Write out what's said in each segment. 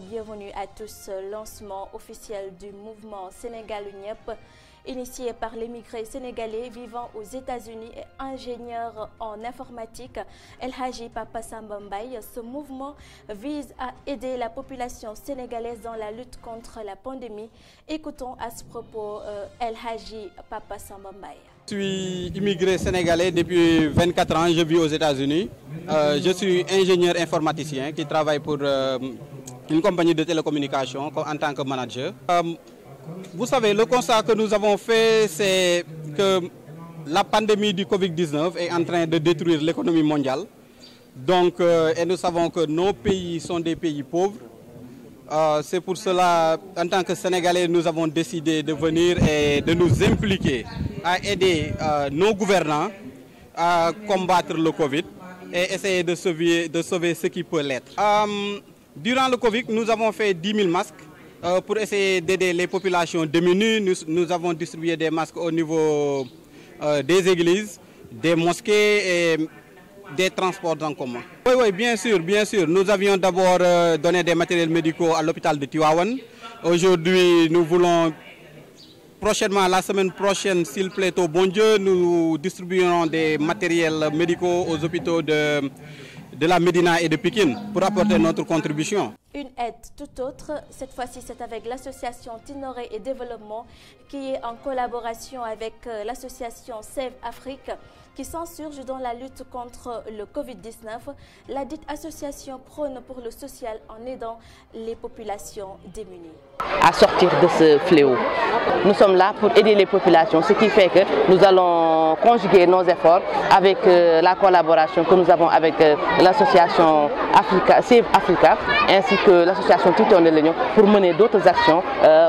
bienvenue à tous. Lancement officiel du mouvement Sénégal Ñepp, initié par l'émigré sénégalais vivant aux États-Unis et ingénieur en informatique El Hadji Papa Samba Mbaye. Ce mouvement vise à aider la population sénégalaise dans la lutte contre la pandémie. Écoutons à ce propos El Hadji Papa Samba Mbaye. Je suis immigré sénégalais depuis 24 ans, je vis aux États-Unis. Je suis ingénieur informaticien qui travaille pour une compagnie de télécommunications en tant que manager. Vous savez, le constat que nous avons fait, c'est que la pandémie du Covid-19 est en train de détruire l'économie mondiale. Donc, et nous savons que nos pays sont des pays pauvres. C'est pour cela, en tant que Sénégalais, nous avons décidé de venir et de nous impliquer à aider nos gouvernants à combattre le Covid et essayer de sauver ce qui peut l'être. Durant le Covid, nous avons fait 10 000 masques pour essayer d'aider les populations démunies. Nous avons distribué des masques au niveau des églises, des mosquées et des transports en commun. Oui, bien sûr. Nous avions d'abord donné des matériels médicaux à l'hôpital de Tivaouane. Aujourd'hui, nous voulons prochainement, la semaine prochaine, s'il plaît au bon Dieu, nous distribuerons des matériels médicaux aux hôpitaux de la Médina et de Pikine pour apporter notre contribution. Une aide tout autre, cette fois-ci c'est avec l'association Tinoré et Développement qui est en collaboration avec l'association Save Afrique qui s'insurge dans la lutte contre le Covid-19. La dite association prône pour le social en aidant les populations démunies. À sortir de ce fléau. Nous sommes là pour aider les populations, ce qui fait que nous allons conjuguer nos efforts avec la collaboration que nous avons avec l'association Save Africa ainsi que l'association Titon de l'Union pour mener d'autres actions,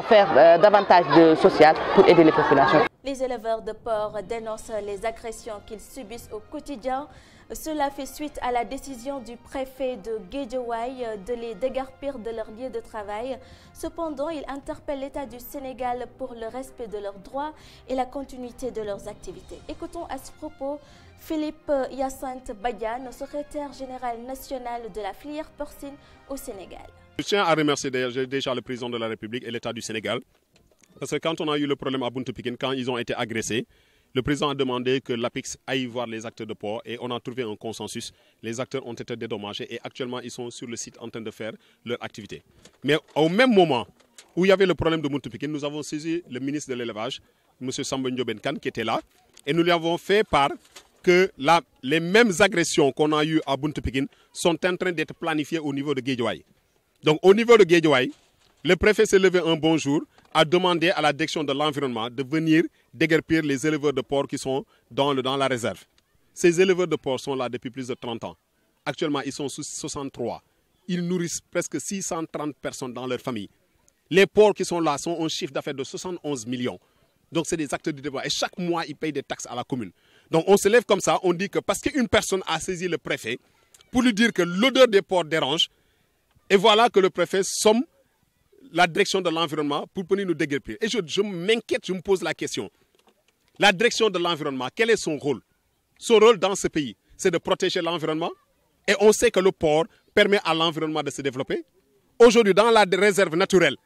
faire davantage de social pour aider les populations. Les éleveurs de porcs dénoncent les agressions qu'ils subissent au quotidien. Cela fait suite à la décision du préfet de Guédiawaye de les déguerpir de leur lieu de travail. Cependant, il interpelle l'État du Sénégal pour le respect de leurs droits et la continuité de leurs activités. Écoutons à ce propos Philippe Hyacinthe Badiane, secrétaire général national de la filière porcine au Sénégal. Je tiens à remercier déjà le président de la République et l'État du Sénégal. Parce que quand on a eu le problème à Buntu Pikine, quand ils ont été agressés, le président a demandé que l'APIX aille voir les acteurs de port et on a trouvé un consensus. Les acteurs ont été dédommagés et actuellement ils sont sur le site en train de faire leur activité. Mais au même moment où il y avait le problème de Buntu Pikine, nous avons saisi le ministre de l'élevage, M. Samba Ndiobène Kane, qui était là, et nous lui avons fait part que les mêmes agressions qu'on a eues à Buntu Pikine sont en train d'être planifiées au niveau de Guédiawaye. Donc au niveau de Guédiawaye, le préfet s'est levé un bon jour, a demandé à la direction de l'environnement de venir déguerpir les éleveurs de porcs qui sont dans la réserve. Ces éleveurs de porcs sont là depuis plus de 30 ans. Actuellement, ils sont sous 63. Ils nourrissent presque 630 personnes dans leur famille. Les porcs qui sont là sont un chiffre d'affaires de 71 millions. Donc c'est des acteurs de développement. Et chaque mois, ils payent des taxes à la commune. Donc on se lève comme ça, on dit que parce qu'une personne a saisi le préfet pour lui dire que l'odeur des porcs dérange, et voilà que le préfet somme la direction de l'environnement pour venir nous déguerpir. Et je m'inquiète, je me pose la question. La direction de l'environnement, quel est son rôle? Son rôle dans ce pays, c'est de protéger l'environnement. Et on sait que le port permet à l'environnement de se développer. Aujourd'hui, dans la réserve naturelle,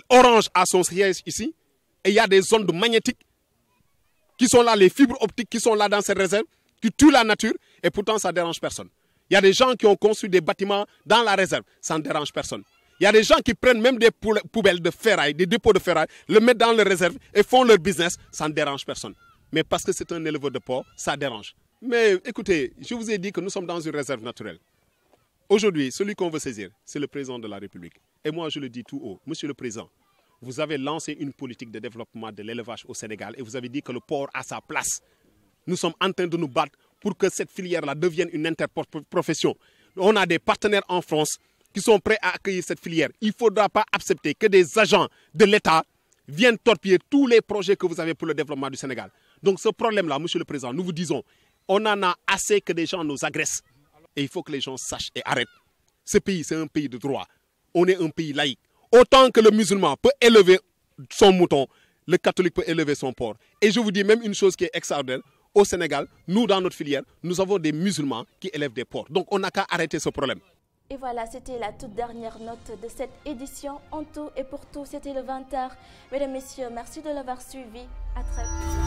Orange a son siège ici. Et il y a des ondes magnétiques qui sont là, les fibres optiques qui sont là dans ces réserves, qui tuent la nature. Et pourtant, ça ne dérange personne. Il y a des gens qui ont construit des bâtiments dans la réserve. Ça ne dérange personne. Il y a des gens qui prennent même des poubelles de ferraille, des dépôts de ferraille, le mettent dans leur réserve et font leur business. Ça ne dérange personne. Mais parce que c'est un éleveur de porc, ça dérange. Mais écoutez, je vous ai dit que nous sommes dans une réserve naturelle. Aujourd'hui, celui qu'on veut saisir, c'est le président de la République. Et moi, je le dis tout haut. Monsieur le Président, vous avez lancé une politique de développement de l'élevage au Sénégal et vous avez dit que le porc a sa place. Nous sommes en train de nous battre pour que cette filière-là devienne une interprofession. On a des partenaires en France qui sont prêts à accueillir cette filière. Il ne faudra pas accepter que des agents de l'État viennent torpiller tous les projets que vous avez pour le développement du Sénégal. Donc ce problème-là, Monsieur le Président, nous vous disons, on en a assez que des gens nous agressent. Et il faut que les gens sachent et arrêtent. Ce pays, c'est un pays de droit. On est un pays laïque. Autant que le musulman peut élever son mouton, le catholique peut élever son porc. Et je vous dis même une chose qui est extraordinaire. Au Sénégal, nous, dans notre filière, nous avons des musulmans qui élèvent des porcs. Donc on n'a qu'à arrêter ce problème. Et voilà, c'était la toute dernière note de cette édition. En tout et pour tout, c'était le 20h. Mesdames, Messieurs, merci de l'avoir suivi. À très bientôt.